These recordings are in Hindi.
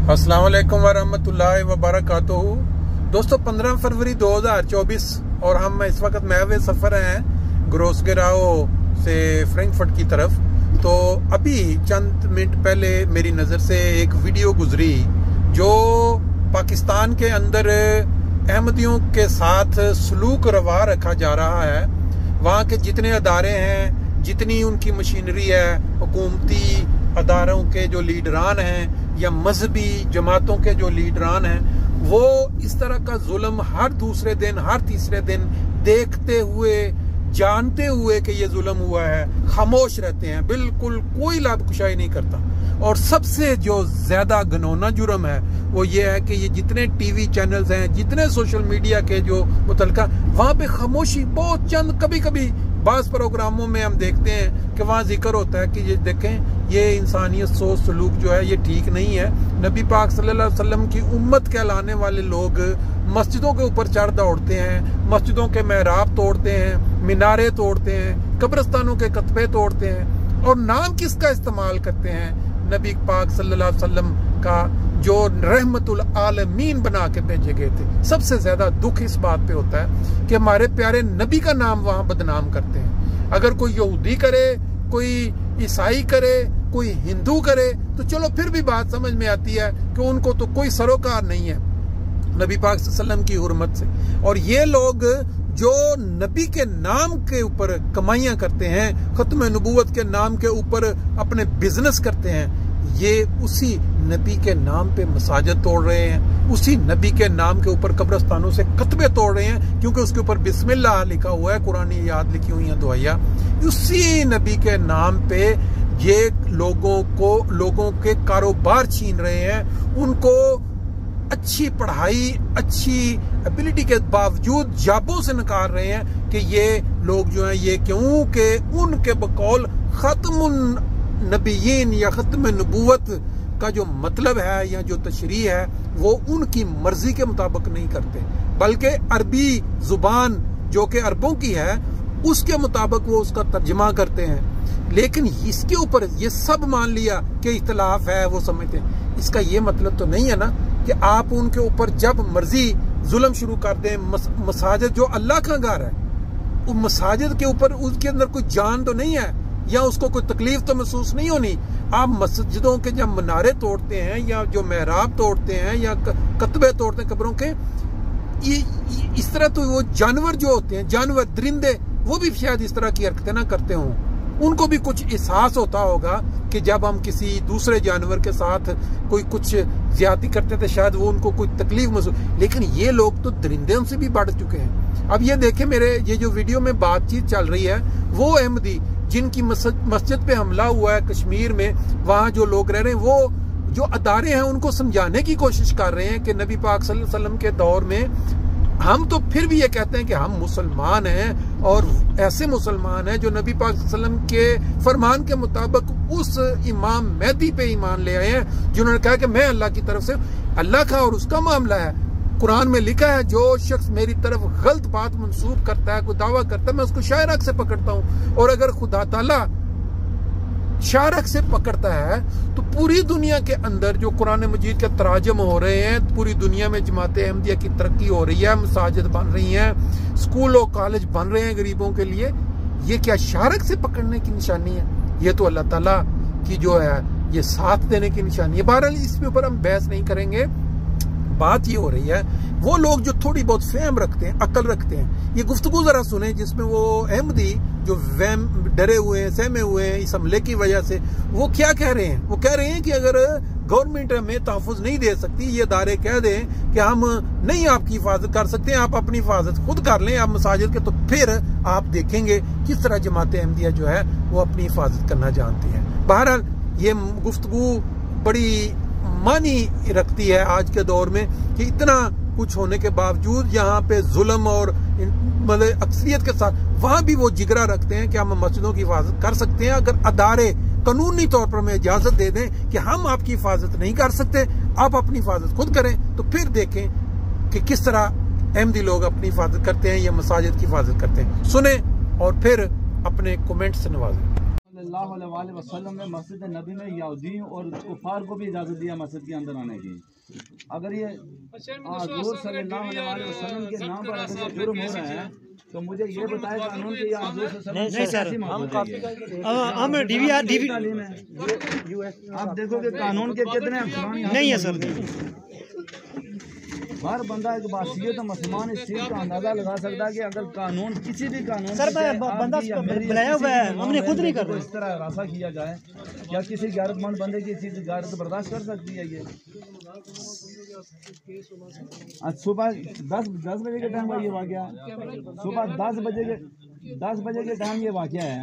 अस्सलाम वालेकुम वरहमतुल्लाहि वबरकातुहू। दोस्तों 15 फरवरी 2024 और हम इस वक्त महवे सफ़र हैं ग्रोसगेराओ से फ्रैंकफर्ट की तरफ। तो अभी चंद मिनट पहले मेरी नज़र से एक वीडियो गुजरी जो पाकिस्तान के अंदर अहमदियों के साथ सलूक रवा रखा जा रहा है। वहाँ के जितने अदारे हैं, जितनी उनकी मशीनरी है, हुकूमती अदारों के जो लीडरान हैं या मजहबी जमातों के जो लीडरान हैं, वो इस तरह का जुल्म हर दूसरे दिन हर तीसरे दिन देखते हुए, जानते हुए कि ये जुल्म हुआ है, खामोश रहते हैं, बिल्कुल कोई लाभकुशाई नहीं करता। और सबसे जो ज्यादा घिनौना जुर्म है वो ये है कि ये जितने टीवी चैनल्स हैं, जितने सोशल मीडिया के जो मुतलका, वहां पे खामोशी बहुत चंद कभी कभी बाज़ प्रोग्रामों में हम देखते हैं कि वहाँ जिक्र होता है कि ये देखें ये इंसानियत सोच सलूक जो है ये ठीक नहीं है। नबी पाक सल्लल्लाहु अलैहि वसल्लम की उम्मत कहलाने वाले लोग मस्जिदों के ऊपर चढ़ दौड़ते हैं, मस्जिदों के मेहराब तोड़ते हैं, मीनारे तोड़ते हैं, कब्रिस्तानों के कतबे तोड़ते हैं और नाम किसका इस्तेमाल करते हैं? नबी पाक सल्लल्लाहु अलैहि वसल्लम का जो रहमतुल आलमीन बना के भेजे गए थे। सबसे ज्यादा दुख इस बात पे होता है कि हमारे प्यारे नबी का नाम वहां बदनाम करते हैं। अगर कोई यहूदी करे, कोई ईसाई करे, कोई हिंदू करे तो चलो फिर भी बात समझ में आती है कि उनको तो कोई सरोकार नहीं है नबी पाक सल्लल्लाहु अलैहि वसल्लम की हुर्मत से। और ये लोग जो नबी के नाम के ऊपर कमाइयां करते हैं, खत्म नबूवत के नाम के ऊपर अपने बिजनेस करते हैं, ये उसी नबी के नाम पे मसाजिद तोड़ रहे हैं, उसी नबी के नाम के ऊपर कब्रिस्तानों से कतबे तोड़ रहे हैं क्योंकि उसके ऊपर बिस्मिल्लाह लिखा हुआ है, कुरानी याद लिखी हुई है दुआया। उसी नबी के नाम पे ये लोगों के कारोबार छीन रहे हैं, उनको अच्छी पढ़ाई, अच्छी एबिलिटी के बावजूद जाबों से नकार रहे हैं कि ये लोग जो हैं ये क्यों कि उनके बकौल खत्मुन नबीयीन या खत्म नबूवत का जो मतलब है या जो तशरीह है वो उनकी मर्जी के मुताबिक नहीं करते, बल्कि अरबी जुबान जो कि अरबों की है उसके मुताबिक वो उसका तर्जमा करते हैं। लेकिन इसके ऊपर ये सब मान लिया कि इख्तिलाफ है, वो समझते हैं। इसका ये मतलब तो नहीं है ना कि आप उनके ऊपर जब मर्जी जुल्म शुरू कर दें। मसाजिद जो अल्लाह का घर है, वो मसाजिद के ऊपर उसके अंदर कोई जान तो नहीं है या उसको कोई तकलीफ तो महसूस नहीं होनी। आप मस्जिदों के जब मीनारे तोड़ते हैं या जो मेहराब तोड़ते हैं या कतबे तोड़ते हैं कब्रों के, इस तरह तो वो जानवर जो होते हैं, जानवर दरिंदे, वो भी शायद इस तरह की हरकतें ना करते हों। उनको भी कुछ एहसास होता होगा कि जब हम किसी दूसरे जानवर के साथ कोई कुछ ज्यादती करते थे शायद वो उनको कोई तकलीफ महसूस, लेकिन ये लोग तो दरिंदों से भी बढ़ चुके हैं। अब ये देखें, मेरे ये जो वीडियो में बातचीत चल रही है वो अहमदी जिनकी मस्जिद पे हमला हुआ है कश्मीर में, वहाँ जो लोग रह रहे हैं, वो जो अदारे हैं उनको समझाने की कोशिश कर रहे हैं कि नबी पाक सल्लल्लाहु अलैहि वसल्लम के दौर में हम तो फिर भी ये कहते हैं कि हम मुसलमान हैं और ऐसे मुसलमान हैं जो नबी पाक सल्लल्लाहु अलैहि वसल्लम के फरमान के मुताबिक उस इमाम मेहदी पे ईमान ले आए हैं जिन्होंने कहा कि मैं अल्लाह की तरफ से, अल्लाह का और उसका मामला है। कुरान में लिखा है जो शख्स मेरी तरफ गलत बात मंसूब करता है, कोई दावा करता है, मैं उसको शायरक से पकड़ता हूँ। और अगर खुदा ताला शायरक से पकड़ता है तो पूरी दुनिया के अंदर जो कुरान मजीद के तराजम हो रहे हैं, पूरी दुनिया में जमात अहमदिया की तरक्की हो रही है, मसाजिद बन रही हैं, स्कूल और कॉलेज बन रहे हैं गरीबों के लिए, ये क्या शायरक से पकड़ने की निशानी है? ये तो अल्लाह ताला की जो है ये साथ देने की निशानी है। बहरहाल इसके ऊपर हम बहस नहीं करेंगे। बात ये हो रही है वो लोग जो थोड़ी बहुत फहम रखते हैं, अकल रखते हैं, ये गुफ्तगू जरा सुने जिसमें वो अहमदी जो वहम डरे हुए हैं, सहमे हुए हैं इस हमले की वजह से, वो क्या कह रहे हैं। वो कह रहे हैं कि अगर गवर्नमेंट हमें तहफ़्फ़ुज़ नहीं दे सकती, ये अदारे कह दें कि हम नहीं आपकी हिफाजत कर सकते हैं, आप अपनी हिफाजत खुद कर लें आप मसाजिद के, तो फिर आप देखेंगे किस तरह जमात अहमदिया जो है वो अपनी हिफाजत करना जानती है। बहरहाल ये गुफ्तगू बड़ी मानी रखती है आज के दौर में कि इतना कुछ होने के बावजूद यहाँ पे जुल्म और मतलब अक्सरियत के साथ वहां भी वो जिगरा रखते हैं कि हम मस्जिदों की हिफाजत कर सकते हैं। अगर अदारे कानूनी तौर पर हमें इजाजत दे दें कि हम आपकी हिफाजत नहीं कर सकते, आप अपनी हिफाजत खुद करें, तो फिर देखें कि किस तरह अहमदी लोग अपनी हिफाजत करते हैं या मसाजिद की हिफाजत करते हैं। सुने और फिर अपने कमेंट से नवाजें। सल्लल्लाहु अलैहि वसल्लम ने मस्जिद नबी में यहूदियों और कुफार को भी इजाज़त दिया मस्जिद के अंदर आने की। अगर ये हुजूर सल्लल्लाहु अलैहि वसल्लम के नाम पर अगर ये जुर्म हो रहा है तो मुझे ये बताए कानून के ये हुजूर सल्लल्लाहु नहीं सर, हम डीवीआर तालीम है। आप देखोगे कानून के कितने अफसान नहीं है सर। हर बंदा एक बासियत मुसलमान इस चीज का अंदाजा लगा सकता है कि अगर कानून किसी भी कानून सर बंदा बुलाया हुआ है, हमने खुद नहीं कर रहे। इस तरह हरासा किया जाए, क्या किसी गैरतमंद बंदे की चीज गैरत बर्दाश्त कर सकती है? ये आज सुबह 10 बजे के टाइम ये वाक़या, सुबह 10 बजे के टाइम ये वाक़या है।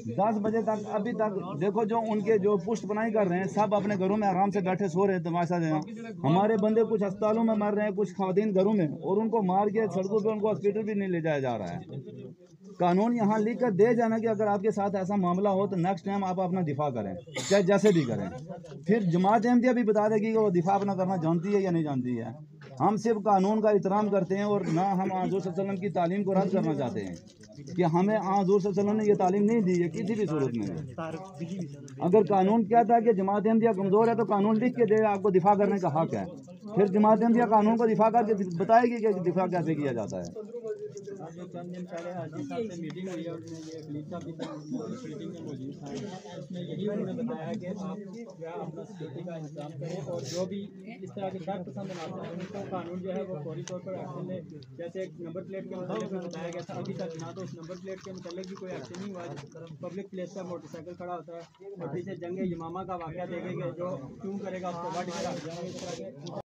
10 बजे तक अभी तक देखो जो उनके जो पुष्ट बनाई कर रहे हैं सब अपने घरों में आराम से बैठे सो रहे हैं, तमाशा दे। हमारे बंदे कुछ अस्पतालों में मर रहे हैं, कुछ खातिन घरों में, और उनको मार के सड़कों पे उनको हॉस्पिटल भी नहीं ले जाया जा रहा है। कानून यहाँ लिख कर दे जाना कि अगर आपके साथ ऐसा मामला हो तो नेक्स्ट टाइम आप अपना दिफा करें, चाहे जैसे भी करें। फिर जमात अहमदिया भी बता देगी कि वो दिफा अपना करना जानती है या नहीं जानती है। हम सिर्फ कानून का एहतराम करते हैं और ना हम हुज़ूर सल्लल्लाहु अलैहि वसल्लम की तालीम को रद्द करना चाहते हैं कि हमें हुज़ूर सल्लल्लाहु अलैहि वसल्लम ने ये तालीम नहीं दी है किसी भी सूरत में। अगर कानून कहता है कि जमात अहमदिया कमज़ोर है तो कानून लिख के दे, आपको दिफा करने का हक है। फिर जमात अहमदिया कानून को दिफा करके बताएगी कि दिफा कैसे किया जाता है। जो चंद दिन पहले हाजी साहब से मीटिंग हुई है, उसमें ये खलील साहब भी मीटिंग में मौजूद था। उसमें यही उन्होंने बताया कि आप जो है अपना सिक्योरिटी का इंतजाम करें और जो भी इस तरह के शख्स पसंद बनाते हैं उनको कानून जो है वो फौरी तौर पर एक्शन ले। जैसे एक नंबर प्लेट के मतलब में बताया गया था, अभी तक ना तो उस नंबर प्लेट के मतलब भी कोई एक्शन नहीं हुआ। पब्लिक प्लेस पर मोटरसाइकिल खड़ा होता है और पीछे जंग यमामा का वाक़या देखेंगे, जो क्यों करेगा उसको वाट के रख जाएंगे।